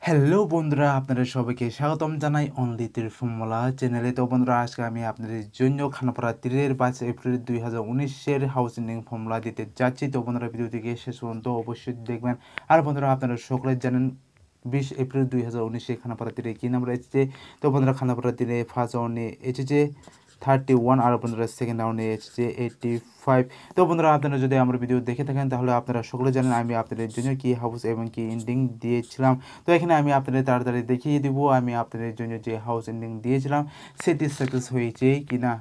Hello বন্ধুরা, আপনাদের সবাইকে স্বাগতম জানাই অনলি তীর ফর্মুলা চ্যানেলে। তো বন্ধুরা, আজকে আমি আপনাদের জন্য খানাপাড়া তীরের 22 এপ্রিল 2019-এর হাউস এন্ডিং ফর্মুলা দিতে যাচ্ছি। তো বন্ধুরা, ভিডিওটিকে শেষ পর্যন্ত অবশ্যই দেখবেন। আর বন্ধুরা, আপনারা সকলে জানেন 20 এপ্রিল 2019-এ খানাপাড়া তীরে কী নাম্বার এসেছে। তো বন্ধুরা, খানাপাড়া তীরে ফার্স্ট রাউন্ডে এসেছে 31 আর বন্ধুরা সেকেন্ড রাউন্ডে এসেছে 85। তো বন্ধুরা, আপনারা যদি আমার ভিডিও দেখে থাকেন তাহলে আপনারা সকলে জানেন আমি আপনাদের জন্য কি হাউস এবং কি এন্ডিং দিয়েছিলাম। তো এখানে আমি আপনাদের তাড়াতাড়ি দেখিয়ে দিব আমি আপনাদের জন্য যে হাউস এন্ডিং দিয়েছিলাম সেটি সাকসেস হয়েছে কি না।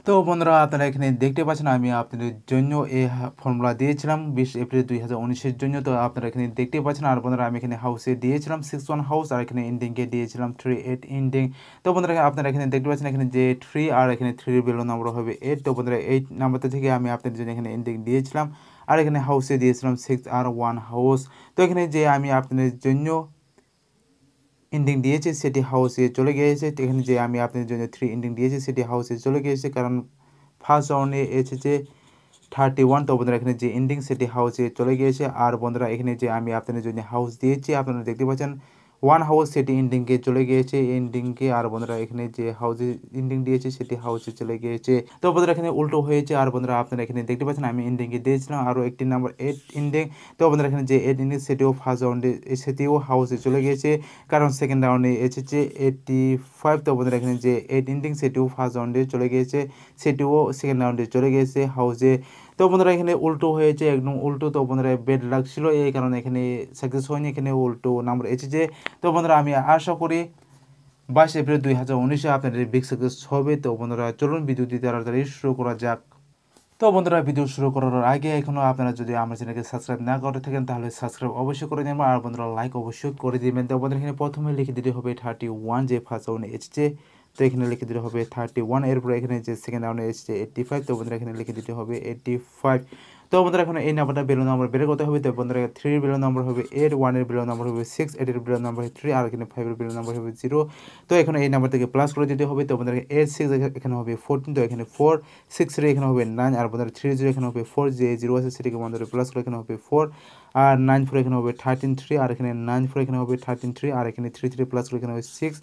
তো বন্ধুরা, আপনারা এখানে দেখতে পাচ্ছেন আমি আপনাদের জন্য এই ফর্মুলা দিয়েছিলাম 20 এপ্রিল 2019-এর জন্য। তো আপনারা এখানে দেখতে পাচ্ছেন। আর বন্ধুরা, আমি এখানে হাউসে দিয়েছিলাম 61 হাউস আর এখানে এন্ডিংকে দিয়েছিলাম 38 এন্ডিং। তো বন্ধুরা, আপনারা এখানে দেখতে পাচ্ছেন এখানে যে 3 আর এখানে 3 এর বেলো নাম্বার হবে 8। তো বন্ধুরা, 8 নাম্বারটা থেকে আমি আপনাদের জন্য এখানে এন্ডিং দিয়েছিলাম আর এখানে হাউসে দিয়েছিলাম 6 আর 1 হাউস। তো এখানে যে আমি আপনাদের জন্য এন্ডিং দিয়েছে সেটি হাউসে চলে গিয়েছে। এখানে যে আমি আপনাদের জন্য 3 এন্ডিং দিয়েছি সেটি হাউসে চলে গিয়েছে, কারণ ফার্স্ট রাউন্ডে এসেছে 31। তো বন্ধুরা, এখানে যে এন্ডিং সেটি হাউসে চলে গিয়েছে। আর বন্ধুরা, এখানে যে আমি আপনাদের জন্য হাউস দিয়েছি আপনারা দেখতে পাচ্ছেন 1 হাউস সেটি এন্ডিংকে চলে গিয়েছে এন্ডিংকে। আর বন্ধুরা, এখানে যে হাউসে এন্ডিং দিয়েছে সেটি হাউসে চলে গিয়েছে। তো বন্ধুরা, এখানে উল্টো হয়েছে। আর বন্ধুরা, আপনারা এখানে দেখতে পাচ্ছেন আমি এন্ডিংকে দিয়েছিলাম আরও একটি নাম্বার 8 এন্ডিং। তো বন্ধুরা, এখানে যে 8 এন্ডিং সেটিও ফার্স্ট রাউন্ডে সেটিও হাউসে চলে গিয়েছে, কারণ সেকেন্ড রাউন্ডে এসেছে 85। তো বন্ধুরা, এখানে যে 8 এন্ডিং সেটিও ফার্স্ট রাউন্ডে চলে গিয়েছে, সেটিও সেকেন্ড রাউন্ডে চলে গিয়েছে হাউসে। তো বন্ধুরা, এখানে উল্টো হয়েছে, একদম উল্টো। তো বন্ধুরা, বেড লাক ছিল এই কারণে এখানে সাকসেস হয়নি, এখানে উল্টো নাম্বার এসেছে। তো বন্ধুরা, আমি আশা করি 22 এপ্রিল 2019-এ আপনাদের বিগ সাকসেস হবে। তো বন্ধুরা, চলুন ভিডিওটি তাড়াতাড়ি শুরু করা যাক। তো বন্ধুরা, ভিডিও শুরু করার আগে এখনও আপনারা যদি আমার চ্যানেলকে সাবস্ক্রাইব না করে থাকেন তাহলে সাবস্ক্রাইব অবশ্যই করে দেবেন আর বন্ধুরা লাইক অবশ্যই করে দেবেন। তো বন্ধুরা, এখানে প্রথমে লিখে দিতে হবে 31 যে ফার্স্ট রাউন্ডে এসেছে। তো এখানে লিখে দিতে হবে 31। এরপরে এখানে যে সেকেন্ড রাউন্ডে এসেছে 85। তো বন্ধুরা, এখানে লিখে দিতে হবে 85। তো বন্ধুরা, এখন এই নাম্বারটা বেলো নাম্বার বের করতে হবে। তো বন্ধুরা, 3 এর বেলো নাম্বার হবে 8, 1 এর বেলো নাম্বার হবে 6, 8 এর বেলো নাম্বার হবে 3 আর এখানে 5 এর বেলো নাম্বার হবে 0। তো এখানে এই নাম্বার থেকে প্লাস করে দিতে হবে। তো বন্ধুরা, 8 6 এখানে হবে 14। তো এখানে 4 6 3 এখানে হবে 9 আর বন্ধুরা 3 0 এখানে হবে 4, যে 0 আছে সেটাকে বন্ধুরা প্লাস করে এখানে হবে 4 আর 9 4 এখানে হবে 13 3 আর এখানে 9 4 এখানে হবে 13 3 আর এখানে 3 3 প্লাস করে এখানে হবে 6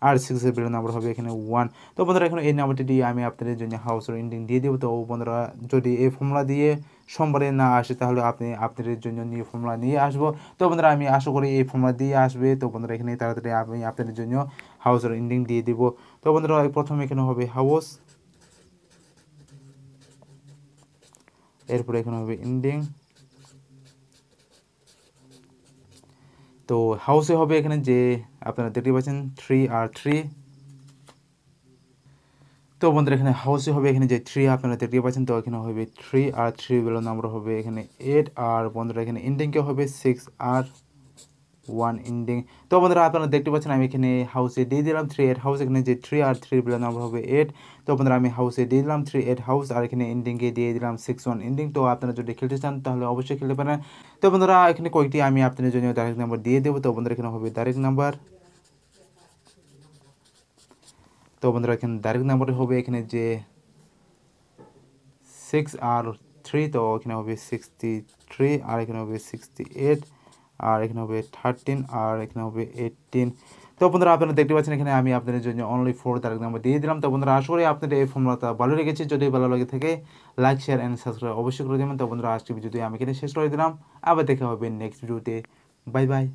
আর 6 এর বেলো নাম্বার হবে এখানে 1। তো বন্ধুরা, এখন এই নাম্বারটি দিয়ে আমি আপনাদের জন্য হাউসের এন্ডিং দিয়ে দেবো। তো বন্ধুরা, যদি এই ফর্মুলা দিয়ে সোমবারে না আসে তাহলে আপনাদের জন্য নিউ ফর্মুলা নিয়ে আসবো। তো বন্ধুরা, আমি আশা করি এই ফর্মুলা দিয়ে আসবে। তো বন্ধুরা, এখানে তাড়াতাড়ি আমি আপনাদের জন্য হাউসের এন্ডিং দিয়ে দিব। তো বন্ধুরা, প্রথমে এখানে হবে হাউস, এরপরে এখানে হবে এন্ডিং। তো হাউসে হবে এখানে যে আপনারা দেখতে পাচ্ছেন 3 আর 3। তো বন্ধুরা, এখানে হাউসে হবে এখানে যে 3 আপনারা দেখতে পাচ্ছেন। তো এখানে হবে 3 আর 3 বেলো নাম্বার হবে এখানে 8 আর বন্ধুরা, এখানে এন্ডিংকে হবে 6 আর 1 এন্ডিং। তো বন্ধুরা, আপনারা দেখতে পাচ্ছেন আমি এখানে হাউসে দিয়ে দিলাম 3 8 হাউস। এখানে যে 3 আর 3 বেলো নাম্বার হবে 8। তো বন্ধুরা, আমি হাউসে দিয়ে দিলাম 3 8 হাউস আর এখানে এন্ডিংকে দিয়ে দিলাম 6 1 এন্ডিং। তো আপনারা যদি খেলতে চান তাহলে অবশ্যই খেলতে পারেন। তো বন্ধুরা, এখানে কয়েকটি আমি আপনাদের জন্য ডাইরেক্ট নাম্বার দিয়ে দেবো। তো বন্ধুরা, এখানে হবে ডাইরেক্ট নাম্বার। তো বন্ধুরা, এখানে ডাইরেক্ট নাম্বার হবে এখানে যে 6 আর 3। তো এখানে হবে 63 আর এখানে হবে 68 আর এখানে হবে 13 আর এখানে হবে 18। তো বন্ধুরা, আপনারা দেখতে পাচ্ছেন এখানে আমি আপনাদের জন্য অনলি 4 ডাইরেক্ট নাম্বার দিয়ে দিলাম। তো বন্ধুরা, আশা করি আপনাদের এই ফর্মুলাটা ভালো লেগেছে। যদি ভালো লাগে থাকে লাইক শেয়ার অ্যান্ড সাবস্ক্রাইব অবশ্যই করে দেবেন। তো বন্ধুরা, আজকে ভিডিওটি আমি এখানে শেষ করে দিলাম। আবার দেখা হবে নেক্সট ভিডিওতে। Bye bye.